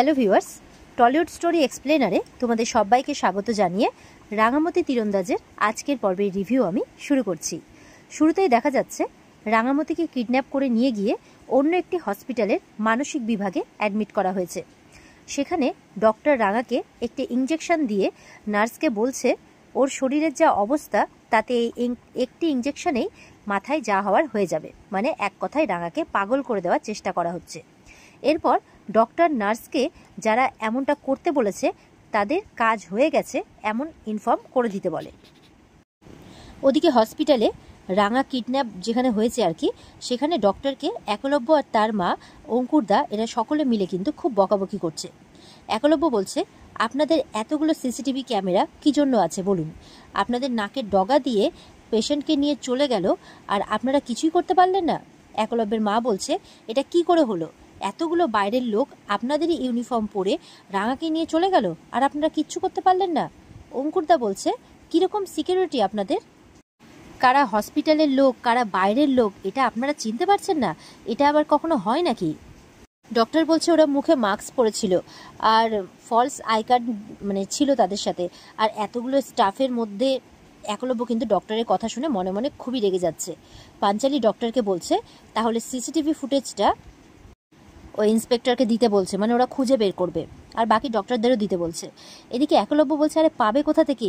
Hello viewers, Tollywood story এক্সপ্লেনারে তোমাদের সবাইকে স্বাগত জানিয়ে রাঙামতি তীরন্দাজের আজকের পর্বের রিভিউ আমি শুরু করছি। শুরুতেই দেখা যাচ্ছে রাঙামতিকে কিডন্যাপ করে নিয়ে গিয়ে অন্য একটি হসপিটালের মানসিক বিভাগে অ্যাডমিট করা হয়েছে। সেখানে ডক্টর রাঙাকে একটি ইঞ্জেকশন দিয়ে নার্সকে বলছে ওর শরীরের যা অবস্থা তাতে এই একটি ইঞ্জেকশনেই মাথায় যা হওয়ার হয়ে যাবে, মানে এক কথায় রাঙাকে পাগল করে দেওয়ার চেষ্টা করা হচ্ছে। এরপর ডক্টর নার্সকে যারা এমনটা করতে বলেছে তাদের কাজ হয়ে গেছে এমন ইনফর্ম করে দিতে বলে। ওদিকে হসপিটালে রাঙা কিডন্যাপ যেখানে হয়েছে আর কি, সেখানে ডক্টরকে একলব্য আর তার মা অঙ্কুরদা এরা সকলে মিলে কিন্তু খুব বকাবকি করছে। একলব্য বলছে, আপনাদের এতগুলো সিসিটিভি ক্যামেরা কী জন্য আছে বলুন? আপনাদের নাকের ডগা দিয়ে পেশেন্টকে নিয়ে চলে গেল আর আপনারা কিছুই করতে পারলেন না। একলব্যের মা বলছে, এটা কি করে হলো? এতগুলো বাইরের লোক আপনাদেরই ইউনিফর্ম পরে রাঙাকে নিয়ে চলে গেল আর আপনারা কিচ্ছু করতে পারলেন না। অঙ্কুরদা বলছে, কীরকম সিকিউরিটি আপনাদের? কারা হসপিটালের লোক কারা বাইরের লোক এটা আপনারা চিনতে পারছেন না? এটা আবার কখনো হয় নাকি? ডক্টর বলছে ওরা মুখে মাস্ক পরেছিল আর ফলস আই কার্ড মানে ছিল তাদের সাথে। আর এতগুলো স্টাফের মধ্যে একলব্য কিন্তু ডক্টরের কথা শুনে মনে মনে খুবই রেগে যাচ্ছে। পাঞ্চালি ডক্টরকে বলছে তাহলে সিসিটিভি ফুটেজটা ওই ইন্সপেক্টরকে দিতে বলছে, মানে ওরা খুঁজে বের করবে, আর বাকি ডক্টরদেরও দিতে বলছে। এদিকে একলব্য বলছে, আরে পাবে কোথা থেকে?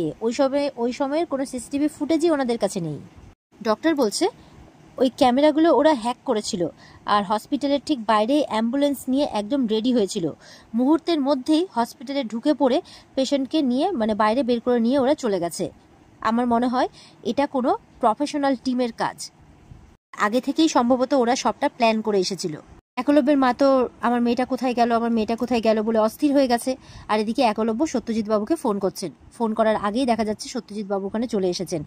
ওই সময়ের কোনো সিসিটিভি ফুটেজই ওনাদের কাছে নেই। ডক্টর বলছে ওই ক্যামেরাগুলো ওরা হ্যাক করেছিল আর হসপিটালের ঠিক বাইরে অ্যাম্বুলেন্স নিয়ে একদম রেডি হয়েছিল। মুহূর্তের মধ্যেই হসপিটালে ঢুকে পড়ে পেশেন্টকে নিয়ে মানে বাইরে বের করে নিয়ে ওরা চলে গেছে। আমার মনে হয় এটা কোনো প্রফেশনাল টিমের কাজ। আগে থেকেই সম্ভবত ওরা সবটা প্ল্যান করে এসেছিল। একলব্যের মা তো আমার মেয়েটা কোথায় গেল বলে অস্থির হয়ে গেছে। আর এদিকে একলব্য সত্যজিৎ বাবুকে ফোন করছেন। ফোন করার আগেই দেখা যাচ্ছে সত্যজিৎ বাবু ওখানে চলে এসেছেন।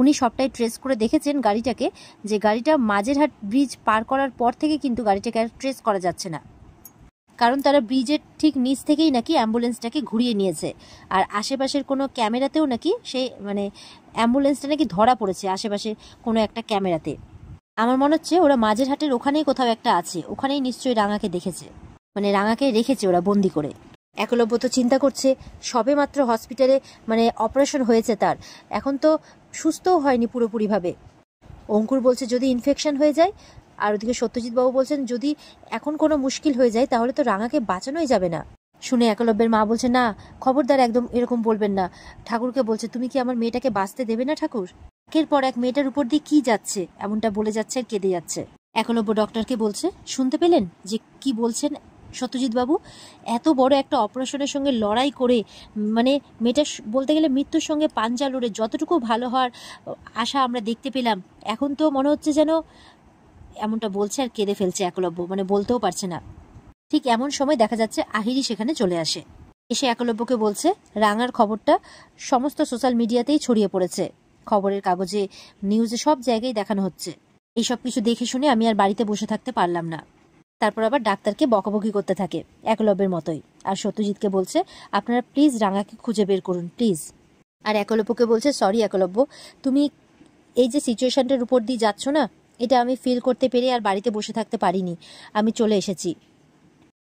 উনি সবটাই ট্রেস করে দেখেছেন গাড়িটাকে, যে গাড়িটা মাঝেরহাট ব্রিজ পার করার পর থেকে কিন্তু গাড়িটাকে আর ট্রেস করা যাচ্ছে না, কারণ তারা ব্রিজের ঠিক নিচ থেকেই নাকি অ্যাম্বুলেন্সটাকে ঘুরিয়ে নিয়েছে। আর আশেপাশের কোনো ক্যামেরাতেও নাকি সেই মানে অ্যাম্বুলেন্সটা নাকি ধরা পড়েছে আশেপাশে কোনো একটা ক্যামেরাতে। আমার মনে হচ্ছে ওরা মাঝেরহাটের ওখানেই কোথাও একটা আছে, ওখানেই নিশ্চয়ই রাঙাকে দেখেছে, মানে রাঙাকে রেখেছে ওরা বন্দি করে। একলব্য তো চিন্তা করছে সবে মাত্র হসপিটালে মানে অপারেশন হয়েছে তার, এখন তো সুস্থও হয়নি পুরোপুরিভাবে। অঙ্কুর বলছে যদি ইনফেকশন হয়ে যায়, আর ওদিকে সত্যজিৎ বাবু বলছেন যদি এখন কোনো মুশকিল হয়ে যায় তাহলে তো রাঙাকে বাঁচানোই যাবে না। শুনে একলব্যের মা বলছে, না খবরদার একদম এরকম বলবেন না। ঠাকুরকে বলছে, তুমি কি আমার মেয়েটাকে বাঁচতে দেবে না ঠাকুর? একের পর এক মেয়েটার উপর দিয়ে কি যাচ্ছে, এমনটা বলে যাচ্ছে আর কেঁদে যাচ্ছে। একলব্য ডক্টরকে বলছে, শুনতে পেলেন যে কি বলছেন সত্যজিৎ বাবু? এত বড় একটা অপারেশনের সঙ্গে লড়াই করে মানে মেয়েটা বলতে গেলে মৃত্যুর সঙ্গে পাঞ্জা লড়ে যতটুকু ভালো হওয়ার আশা আমরা দেখতে পেলাম, এখন তো মনে হচ্ছে যেন, এমনটা বলছে আর কেঁদে ফেলছে একলব্য, মানে বলতেও পারছে না। ঠিক এমন সময় দেখা যাচ্ছে আহিরি সেখানে চলে আসে। এসে একলব্যকে বলছে রাঙার খবরটা সমস্ত সোশ্যাল মিডিয়াতেই ছড়িয়ে পড়েছে, খবরের কাগজে নিউজে সব জায়গায় দেখানো হচ্ছে। এইসব কিছু দেখে শুনে আমি আর বাড়িতে বসে থাকতে পারলাম না। তারপর আবার ডাক্তারকে বকাবকি করতে থাকে একলব্যের মতোই। আর সত্যজিৎকে বলছে আপনারা প্লিজ রাঙাকে খুঁজে বের করুন প্লিজ। আর একলব্যকে বলছে সরি একলব্য, তুমি এই যে সিচুয়েশনটার উপর দিয়ে যাচ্ছ না, এটা আমি ফিল করতে পেরে আর বাড়িতে বসে থাকতে পারিনি, আমি চলে এসেছি।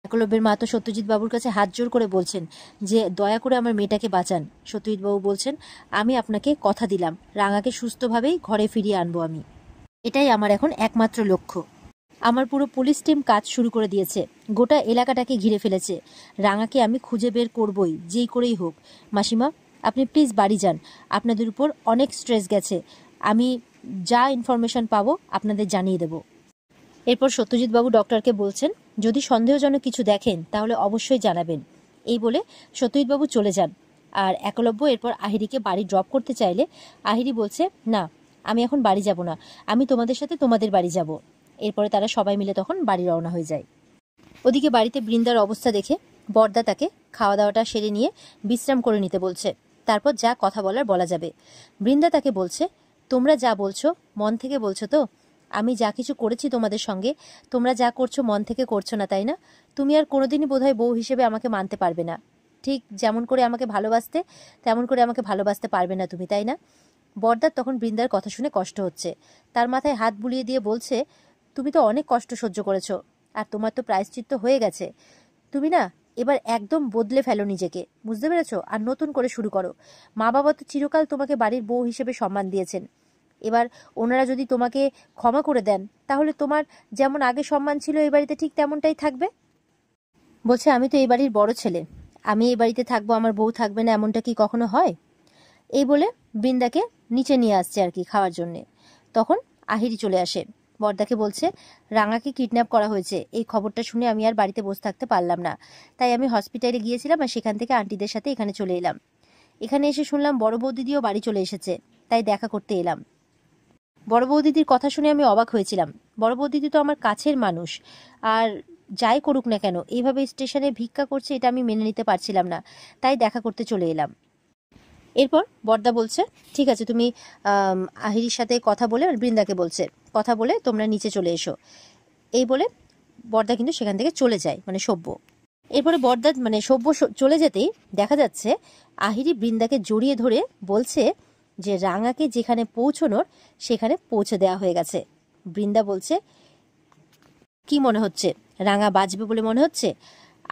একলব্যের মা তো সত্যজিৎ বাবুর কাছে হাত জোর করে বলছেন যে দয়া করে আমার মেয়েটাকে বাঁচান। সত্যজিৎ বাবু বলছেন, আমি আপনাকে কথা দিলাম রাঙাকে সুস্থভাবেই ঘরে ফিরিয়ে আনবো আমি, এটাই আমার এখন একমাত্র লক্ষ্য। আমার পুরো পুলিশ টিম কাজ শুরু করে দিয়েছে, গোটা এলাকাটাকে ঘিরে ফেলেছে। রাঙাকে আমি খুঁজে বের করবই, যেই করেই হোক। মাসিমা আপনি প্লিজ বাড়ি যান, আপনাদের উপর অনেক স্ট্রেস গেছে, আমি যা ইনফরমেশন পাবো আপনাদের জানিয়ে দেব। এরপর সত্যজিৎ বাবু ডক্টরকে বলছেন যদি সন্দেহজনক কিছু দেখেন তাহলে অবশ্যই জানাবেন। এই বলে সত্যজিৎ বাবু চলে যান। আর একলব্য এরপর আহিরিকে বাড়ি ড্রপ করতে চাইলে আহিরি বলছে, না আমি এখন বাড়ি যাব না, আমি তোমাদের সাথে তোমাদের বাড়ি যাব। এরপরে তারা সবাই মিলে তখন বাড়ি রওনা হয়ে যায়। ওদিকে বাড়িতে বৃন্দার অবস্থা দেখে বরদা তাকে খাওয়া দাওয়াটা সেরে নিয়ে বিশ্রাম করে নিতে বলছে, তারপর যা কথা বলার বলা যাবে। বৃন্দা তাকে বলছে, তোমরা যা বলছো মন থেকে বলছো তো? আমি যা কিছু করেছি তোমাদের সঙ্গে, তোমরা যা করছো মন থেকে করছো না তাই না? তুমি আর কোনোদিনই বোধহয় বউ হিসেবে আমাকে মানতে পারবে না, ঠিক যেমন করে আমাকে ভালোবাসতে তেমন করে আমাকে ভালোবাসতে পারবে না তুমি, তাই না? বরদার তখন বৃন্দার কথা শুনে কষ্ট হচ্ছে। তার মাথায় হাত বুলিয়ে দিয়ে বলছে, তুমি তো অনেক কষ্ট সহ্য করেছো আর তোমার তো প্রায়শ্চিত্ত হয়ে গেছে, তুমি না এবার একদম বদলে ফেলো নিজেকে, বুঝতে পেরেছো? আর নতুন করে শুরু করো। মা বাবা তো চিরকাল তোমাকে বাড়ির বউ হিসেবে সম্মান দিয়েছেন। এবার ওনারা যদি তোমাকে ক্ষমা করে দেন, তাহলে তোমার যেমন আগে সম্মান ছিল এই বাড়িতে, ঠিক তেমনটাই থাকবে। বলছে, আমি তো এই বাড়ির বড় ছেলে, আমি এই বাড়িতে থাকবো, আমার বউ থাকবে না, এমনটা কি কখনো হয়? এই বলে বৃন্দাকে নিচে নিয়ে আসছে আর কি খাওয়ার জন্যে। তখন আহিরি চলে আসে, বর্দাকে বলছে, রাঙাকে কিডন্যাপ করা হয়েছে। এই খবরটা শুনে আমি আর বাড়িতে বসে থাকতে পারলাম না, তাই আমি হসপিটালে গিয়েছিলাম, আর সেখান থেকে আন্টিদের সাথে এখানে চলে এলাম। এখানে এসে শুনলাম বড় বৌদিদিও বাড়ি চলে এসেছে, তাই দেখা করতে এলাম। বড় বৌদিদির কথা শুনে আমি অবাক হয়েছিলাম। বড় বৌদিদি তো আমার কাছের মানুষ, আর যাই করুক না কেন এইভাবে স্টেশনে ভিক্ষা করছে, এটা আমি মেনে নিতে পারছিলাম না, তাই দেখা করতে চলে এলাম। এরপর বর্দা বলছে, ঠিক আছে, তুমি আহিরির সাথে কথা বলে, বৃন্দাকে বলছে, কথা বলে তোমরা নিচে চলে এসো। এই বলে বর্দা কিন্তু সেখান থেকে চলে যায়, মানে সভ্য। এরপরে বর্দা মানে সভ্য চলে যেতেই দেখা যাচ্ছে আহিরি বৃন্দাকে জড়িয়ে ধরে বলছে যে রাঙাকে যেখানে পৌঁছনোর সেখানে পৌঁছে দেওয়া হয়ে গেছে। বৃন্দা বলছে, কি মনে হচ্ছে, রাঙা বাঁচবে বলে মনে হচ্ছে?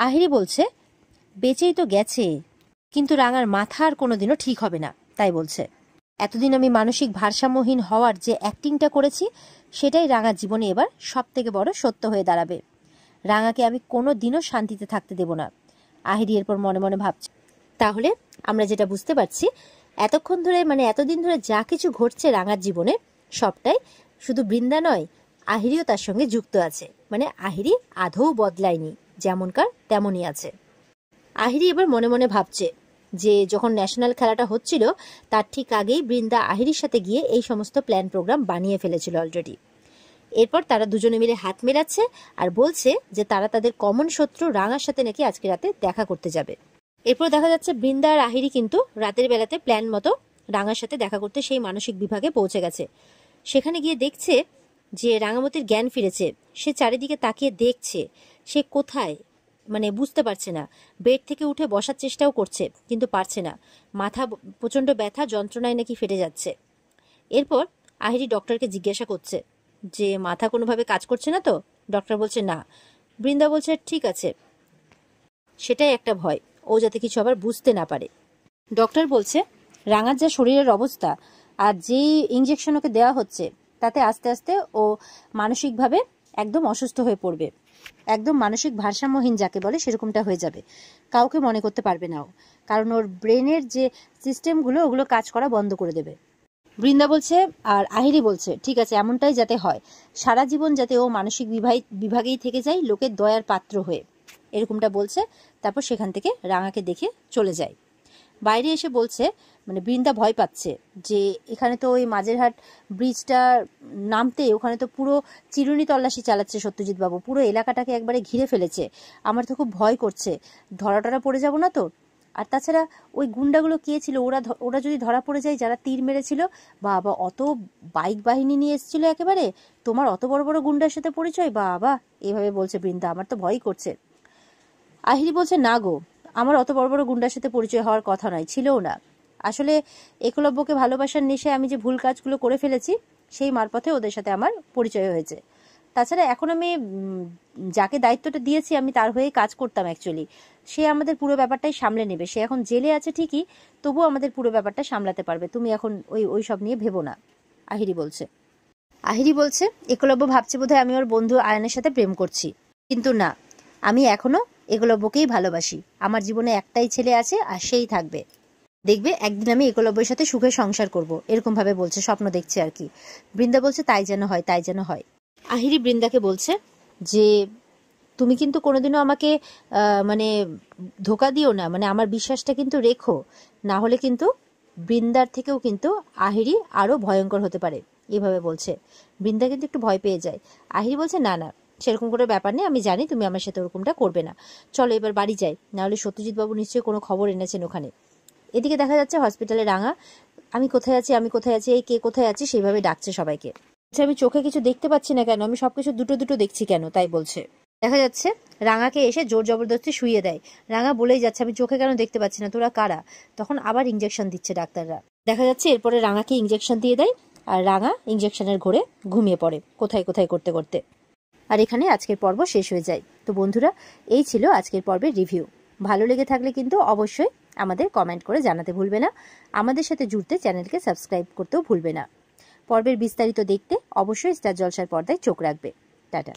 আহিরি বলছে, বেঁচেই তো গেছে, কিন্তু রাঙার মাথা আর কোনোদিনও ঠিক হবে না, তাই বলছে। এতদিন আমি মানসিক ভারসাম্যহীন হওয়ার যে অ্যাক্টিংটা করেছি, সেটাই রাঙার জীবনে এবার সব থেকে বড় সত্য হয়ে দাঁড়াবে। রাঙাকে আমি কোনো দিনও শান্তিতে থাকতে দেব না। আহিরি এরপর মনে মনে ভাবছে। তাহলে আমরা যেটা বুঝতে পারছি, এতক্ষণ ধরে মানে এতদিন ধরে যা কিছু ঘটছে রাঙার জীবনে, সবটাই শুধু বৃন্দা নয়, আহিরিও তার সঙ্গে যুক্ত আছে। মানে আহিরি আদৌ বদলায়নি, যেমনকার তেমনই আছে। আহিরি এবার মনে মনে ভাবছে যে যখন ন্যাশনাল খেলাটা হচ্ছিল, তার ঠিক আগেই বৃন্দা আহিরির সাথে গিয়ে এই সমস্ত প্ল্যান প্রোগ্রাম বানিয়ে ফেলেছিল অলরেডি। এরপর তারা দুজনে মিলে হাত মেলাচ্ছে আর বলছে যে তারা তাদের কমন শত্রু রাঙার সাথে নাকি আজকে রাতে দেখা করতে যাবে। এরপর দেখা যাচ্ছে বৃন্দা আর আহিরি কিন্তু রাতের বেলাতে প্ল্যান মতো রাঙার সাথে দেখা করতে সেই মানসিক বিভাগে পৌঁছে গেছে। সেখানে গিয়ে দেখছে যে রাঙামতির জ্ঞান ফিরেছে। সে চারিদিকে তাকিয়ে দেখছে সে কোথায়, মানে বুঝতে পারছে না। বেড থেকে উঠে বসার চেষ্টাও করছে, কিন্তু পারছে না। মাথা প্রচণ্ড ব্যথা, যন্ত্রণায় নাকি ফেটে যাচ্ছে। এরপর আহিরি ডক্টরকে জিজ্ঞাসা করছে যে মাথা কোনোভাবে কাজ করছে না তো? ডক্টর বলছে না। বৃন্দা বলছে, ঠিক আছে, সেটাই একটা ভয়, ও যাতে কিছু আবার বুঝতে না পারে। ডক্টর বলছে, রাঙার যা শরীরের অবস্থা আর যেই ইঞ্জেকশন ওকে দেওয়া হচ্ছে, তাতে আস্তে আস্তে ও মানসিকভাবে একদম অসুস্থ হয়ে পড়বে। একদম মানসিক ভারসাম্যহীন যাকে বলে সেরকমটা হয়ে যাবে, কাউকে মনে করতে পারবে না ও, কারণ ওর ব্রেনের যে সিস্টেমগুলো ওগুলো কাজ করা বন্ধ করে দেবে। বৃন্দা বলছে আর আহিরি বলছে, ঠিক আছে, এমনটাই যাতে হয়, সারা জীবন যাতে ও মানসিক বিভাগেই থেকে যায়, লোকের দয়ার পাত্র হয়ে, এরকমটা বলছে। তারপর সেখান থেকে রাঙাকে দেখে চলে যায়। বাইরে এসে বলছে, মানে বৃন্দা ভয় পাচ্ছে যে এখানে তো ওই মাঝেরহাট ব্রিজটা নামতে ওখানে তো পুরো চিরুনি তল্লাশি চালাচ্ছে সত্যজিৎ বাবু, পুরো এলাকাটাকে একবারে ঘিরে ফেলেছে। আমার তো খুব ভয় করছে, ধরা টরা পড়ে যাব না তো? আর তাছাড়া ওই গুন্ডাগুলো কে ছিল, ওরা যদি ধরা পড়ে যায়, যারা তীর মেরেছিল, বাবা অত বাইক বাহিনী নিয়ে এসেছিল একেবারে, তোমার অত বড় বড় গুন্ডার সাথে পরিচয়, বাবা, এভাবে বলছে বৃন্দা, আমার তো ভয় করছে। আহিরি বলছে, না গো, আমার অত বড় বড় গুন্ডার সাথে পরিচয় হওয়ার কথা নয়, ছিলও না। আসলে একলব্যকে ভালোবাসার নেশায় আমি যে ভুল কাজগুলো করে ফেলেছি, সেই মারপথে ওদের সাথে আমার পরিচয় হয়েছে। তাছাড়া এখন আমি যাকে দায়িত্বটা দিয়েছি, আমি তার হয়ে কাজ করতাম অ্যাকচুয়ালি, সে আমাদের পুরো ব্যাপারটাই সামলে নেবে। সে এখন জেলে আছে ঠিকই, তবুও আমাদের পুরো ব্যাপারটা সামলাতে পারবে, তুমি এখন ওই সব নিয়ে ভেবো না, আহিরি বলছে। আহিরি বলছে, একলব্য ভাবছে বোধহয় আমি ওর বন্ধু আয়নের সাথে প্রেম করছি, কিন্তু না, আমি এখনো একলব্যকেই ভালোবাসি। আমার জীবনে একটাই ছেলে আছে, আর সেই থাকবে। দেখবে একদিন আমি একলব্যের সাথে সুখে সংসার করব, এরকম ভাবে বলছে, স্বপ্ন দেখছে আর কি। বৃন্দা বলছে, তাই যেন হয়, তাই যেন হয়। আহিরি বৃন্দাকে বলছে যে তুমি কিন্তু কোনোদিনও আমাকে মানে ধোকা দিও না, মানে আমার বিশ্বাসটা কিন্তু রেখো, না হলে কিন্তু বৃন্দার থেকেও কিন্তু আহিরি আরো ভয়ঙ্কর হতে পারে, এভাবে বলছে। বৃন্দা কিন্তু একটু ভয় পেয়ে যায়। আহিরি বলছে, না না, সেরকম কোনো ব্যাপার নেই, আমি জানি তুমি আমার সাথে ওরকমটা করবে না, চলো এবার বাড়ি যাই, নাহলে সত্যজিৎ বাবু নিশ্চয়ই কোনো খবর এনেছেন ওখানে। এদিকে দেখা যাচ্ছে হসপিটালে রাঙা, আমি কোথায় আছি, আমি কোথায় আছি, এই কে কোথায় আছি, সেইভাবে ডাকছে সবাইকে। আমি চোখে কিছু দেখতে পাচ্ছি না কেন, আমি সবকিছু দুটো দুটো দেখছি কেন, তাই বলছে। দেখা যাচ্ছে রাঙাকে এসে জোর জবরদস্তি শুইয়ে দেয়। রাঙা বলেই যাচ্ছে, আমি চোখে কেন দেখতে পাচ্ছি না, তোরা কারা? তখন আবার ইঞ্জেকশন দিচ্ছে ডাক্তাররা। দেখা যাচ্ছে এরপরে রাঙাকে ইঞ্জেকশন দিয়ে দেয়, আর রাঙা ইঞ্জেকশনের ঘোরে ঘুমিয়ে পড়ে কোথায় কোথায় করতে করতে। আর এখানে আজকের পর্ব শেষ হয়ে যায়। তো বন্ধুরা, এই ছিল আজকের পর্বের রিভিউ। ভালো লেগে থাকলে কিন্তু অবশ্যই আমাদের কমেন্ট করে জানাতে ভুলবে না। আমাদের সাথে জুড়তে চ্যানেলকে সাবস্ক্রাইব করতেও ভুলবে না। পর্বের বিস্তারিত দেখতে অবশ্যই স্টার জলসার পর্দায় চোখ রাখবে। টাটা।